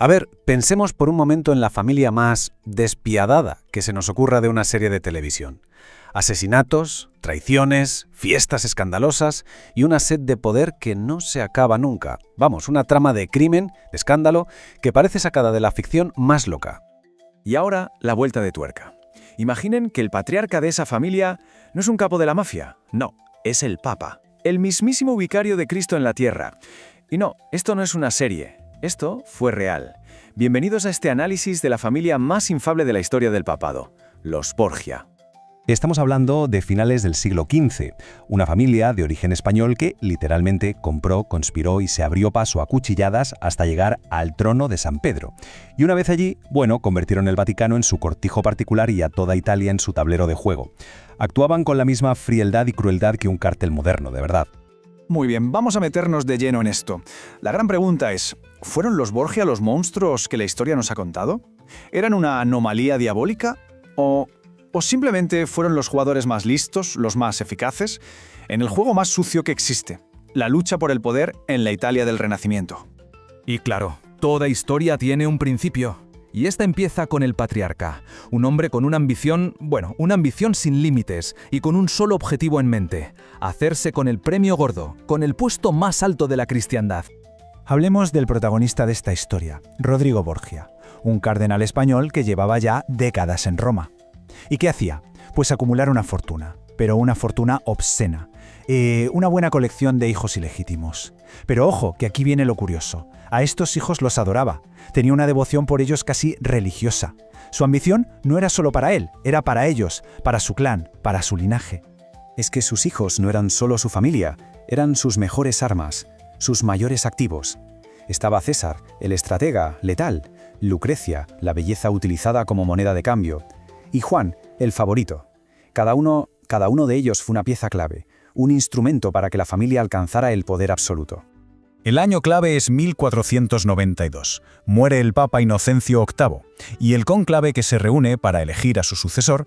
A ver, pensemos por un momento en la familia más despiadada que se nos ocurra de una serie de televisión. Asesinatos, traiciones, fiestas escandalosas y una sed de poder que no se acaba nunca. Vamos, una trama de crimen, de escándalo, que parece sacada de la ficción más loca. Y ahora, la vuelta de tuerca. Imaginen que el patriarca de esa familia no es un capo de la mafia, no, es el Papa, el mismísimo vicario de Cristo en la tierra. Y no, esto no es una serie, esto fue real. Bienvenidos a este análisis de la familia más infame de la historia del papado, los Borgia. Estamos hablando de finales del siglo XV, una familia de origen español que literalmente compró, conspiró y se abrió paso a cuchilladas hasta llegar al trono de San Pedro. Y una vez allí, convirtieron el Vaticano en su cortijo particular y a toda Italia en su tablero de juego. Actuaban con la misma frialdad y crueldad que un cártel moderno, de verdad. Muy bien, vamos a meternos de lleno en esto. La gran pregunta es, ¿fueron los Borgia los monstruos que la historia nos ha contado? ¿Eran una anomalía diabólica? ¿O simplemente fueron los jugadores más listos, los más eficaces, en el juego más sucio que existe, la lucha por el poder en la Italia del Renacimiento? Y claro, toda historia tiene un principio. Y esta empieza con el patriarca, un hombre con una ambición sin límites y con un solo objetivo en mente: hacerse con el premio gordo, con el puesto más alto de la cristiandad. Hablemos del protagonista de esta historia, Rodrigo Borgia, un cardenal español que llevaba ya décadas en Roma. ¿Y qué hacía? Pues acumular una fortuna, pero una fortuna obscena. Una buena colección de hijos ilegítimos. Pero ojo, que aquí viene lo curioso. A estos hijos los adoraba. Tenía una devoción por ellos casi religiosa. Su ambición no era solo para él, era para ellos, para su clan, para su linaje. Es que sus hijos no eran solo su familia, eran sus mejores armas, sus mayores activos. Estaba César, el estratega, letal; Lucrecia, la belleza utilizada como moneda de cambio; y Juan, el favorito. Cada uno de ellos fue una pieza clave, un instrumento para que la familia alcanzara el poder absoluto. El año clave es 1492. Muere el Papa Inocencio VIII, y el cónclave que se reúne para elegir a su sucesor,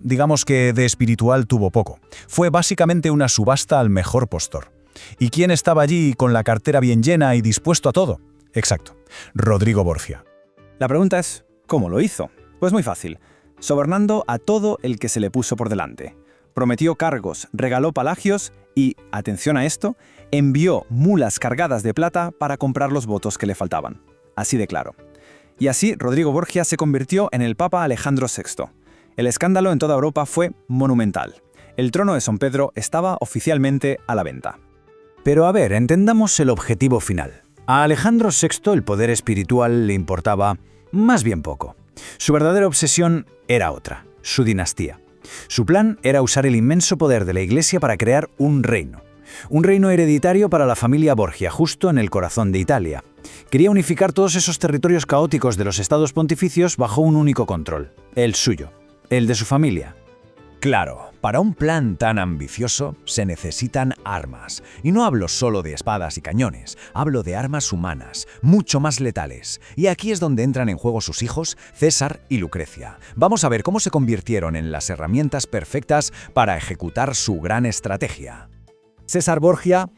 digamos que de espiritual tuvo poco. Fue básicamente una subasta al mejor postor. ¿Y quién estaba allí con la cartera bien llena y dispuesto a todo? Exacto, Rodrigo Borgia. La pregunta es, ¿cómo lo hizo? Pues muy fácil. Sobornando a todo el que se le puso por delante. Prometió cargos, regaló palacios y, atención a esto, envió mulas cargadas de plata para comprar los votos que le faltaban. Así de claro. Y así Rodrigo Borgia se convirtió en el Papa Alejandro VI. El escándalo en toda Europa fue monumental. El trono de San Pedro estaba oficialmente a la venta. Pero a ver, entendamos el objetivo final. A Alejandro VI el poder espiritual le importaba más bien poco. Su verdadera obsesión era otra, su dinastía. Su plan era usar el inmenso poder de la Iglesia para crear un reino hereditario para la familia Borgia, justo en el corazón de Italia. Quería unificar todos esos territorios caóticos de los estados pontificios bajo un único control, el suyo, el de su familia. Claro, para un plan tan ambicioso se necesitan armas. Y no hablo solo de espadas y cañones, hablo de armas humanas, mucho más letales. Y aquí es donde entran en juego sus hijos, César y Lucrecia. Vamos a ver cómo se convirtieron en las herramientas perfectas para ejecutar su gran estrategia. César Borgia,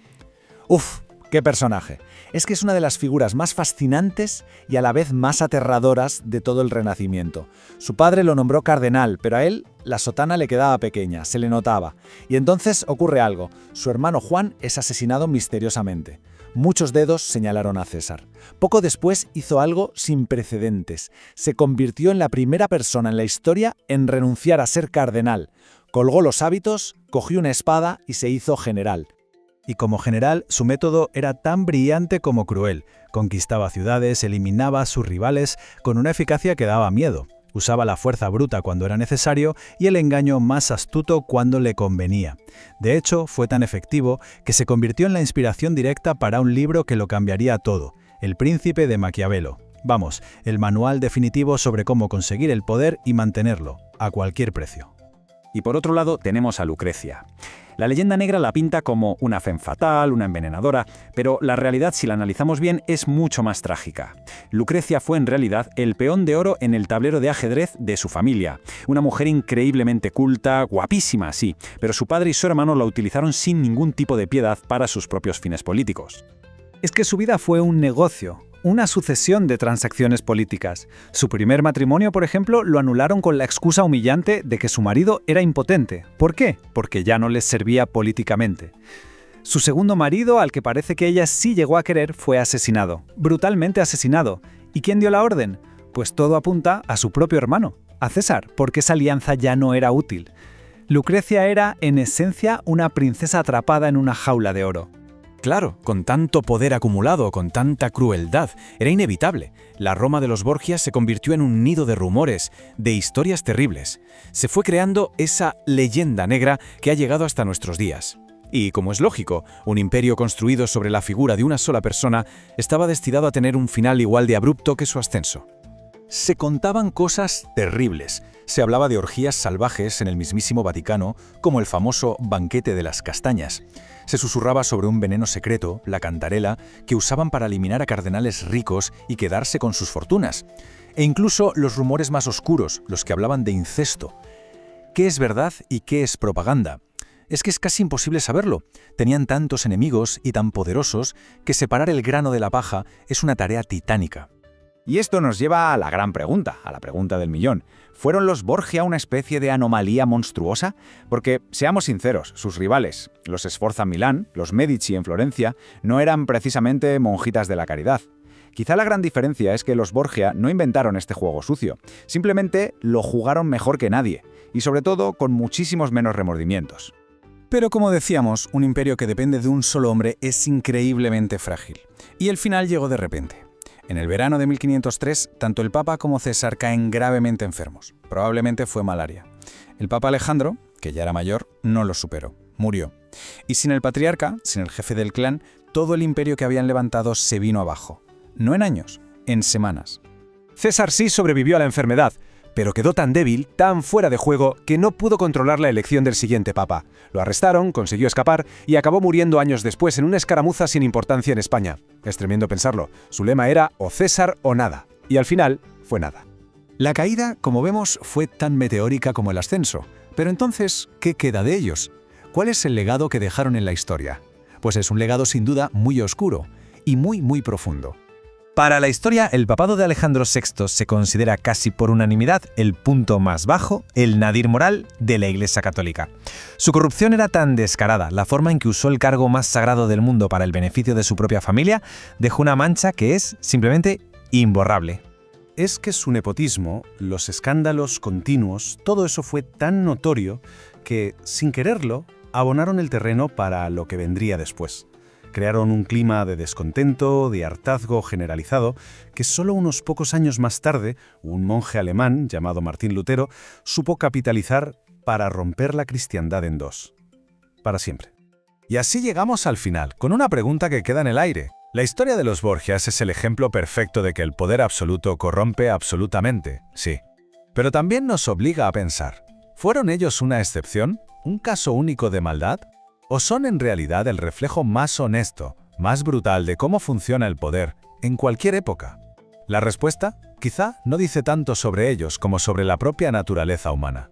¡qué personaje! Es que es una de las figuras más fascinantes y a la vez más aterradoras de todo el Renacimiento. Su padre lo nombró cardenal, pero a él la sotana le quedaba pequeña, se le notaba. Y entonces ocurre algo. Su hermano Juan es asesinado misteriosamente. Muchos dedos señalaron a César. Poco después hizo algo sin precedentes. Se convirtió en la primera persona en la historia en renunciar a ser cardenal. Colgó los hábitos, cogió una espada y se hizo general. Y como general, su método era tan brillante como cruel. Conquistaba ciudades, eliminaba a sus rivales con una eficacia que daba miedo. Usaba la fuerza bruta cuando era necesario y el engaño más astuto cuando le convenía. De hecho, fue tan efectivo que se convirtió en la inspiración directa para un libro que lo cambiaría todo, El Príncipe de Maquiavelo. Vamos, el manual definitivo sobre cómo conseguir el poder y mantenerlo, a cualquier precio. Y por otro lado tenemos a Lucrecia. La leyenda negra la pinta como una femme fatal, una envenenadora, pero la realidad, si la analizamos bien, es mucho más trágica. Lucrecia fue en realidad el peón de oro en el tablero de ajedrez de su familia. Una mujer increíblemente culta, guapísima, sí, pero su padre y su hermano la utilizaron sin ningún tipo de piedad para sus propios fines políticos. Es que su vida fue un negocio, una sucesión de transacciones políticas. Su primer matrimonio, por ejemplo, lo anularon con la excusa humillante de que su marido era impotente. ¿Por qué? Porque ya no les servía políticamente. Su segundo marido, al que parece que ella sí llegó a querer, fue asesinado, brutalmente asesinado. ¿Y quién dio la orden? Pues todo apunta a su propio hermano, a César, porque esa alianza ya no era útil. Lucrecia era, en esencia, una princesa atrapada en una jaula de oro. Claro, con tanto poder acumulado, con tanta crueldad, era inevitable. La Roma de los Borgia se convirtió en un nido de rumores, de historias terribles. Se fue creando esa leyenda negra que ha llegado hasta nuestros días. Y, como es lógico, un imperio construido sobre la figura de una sola persona estaba destinado a tener un final igual de abrupto que su ascenso. Se contaban cosas terribles. Se hablaba de orgías salvajes en el mismísimo Vaticano, como el famoso banquete de las castañas. Se susurraba sobre un veneno secreto, la cantarela, que usaban para eliminar a cardenales ricos y quedarse con sus fortunas. E incluso los rumores más oscuros, los que hablaban de incesto. ¿Qué es verdad y qué es propaganda? Es que es casi imposible saberlo. Tenían tantos enemigos y tan poderosos que separar el grano de la paja es una tarea titánica. Y esto nos lleva a la gran pregunta, a la pregunta del millón. ¿Fueron los Borgia una especie de anomalía monstruosa? Porque, seamos sinceros, sus rivales, los Sforza en Milán, los Medici en Florencia, no eran precisamente monjitas de la caridad. Quizá la gran diferencia es que los Borgia no inventaron este juego sucio, simplemente lo jugaron mejor que nadie, y sobre todo con muchísimos menos remordimientos. Pero como decíamos, un imperio que depende de un solo hombre es increíblemente frágil. Y el final llegó de repente. En el verano de 1503, tanto el Papa como César caen gravemente enfermos. Probablemente fue malaria. El Papa Alejandro, que ya era mayor, no lo superó. Murió. Y sin el patriarca, sin el jefe del clan, todo el imperio que habían levantado se vino abajo. No en años, en semanas. César sí sobrevivió a la enfermedad, pero quedó tan débil, tan fuera de juego, que no pudo controlar la elección del siguiente papa. Lo arrestaron, consiguió escapar y acabó muriendo años después en una escaramuza sin importancia en España. Es tremendo pensarlo. Su lema era o César o nada. Y al final fue nada. La caída, como vemos, fue tan meteórica como el ascenso. Pero entonces, ¿qué queda de ellos? ¿Cuál es el legado que dejaron en la historia? Pues es un legado sin duda muy oscuro y muy profundo. Para la historia, el papado de Alejandro VI se considera casi por unanimidad el punto más bajo, el nadir moral de la Iglesia Católica. Su corrupción era tan descarada, la forma en que usó el cargo más sagrado del mundo para el beneficio de su propia familia, dejó una mancha que es simplemente imborrable. Es que su nepotismo, los escándalos continuos, todo eso fue tan notorio que, sin quererlo, abonaron el terreno para lo que vendría después. Crearon un clima de descontento, de hartazgo generalizado, que solo unos pocos años más tarde, un monje alemán llamado Martín Lutero supo capitalizar para romper la cristiandad en dos. Para siempre. Y así llegamos al final, con una pregunta que queda en el aire. La historia de los Borgias es el ejemplo perfecto de que el poder absoluto corrompe absolutamente, sí. Pero también nos obliga a pensar, ¿fueron ellos una excepción? ¿Un caso único de maldad? ¿O son en realidad el reflejo más honesto, más brutal de cómo funciona el poder en cualquier época? La respuesta, quizá, no dice tanto sobre ellos como sobre la propia naturaleza humana.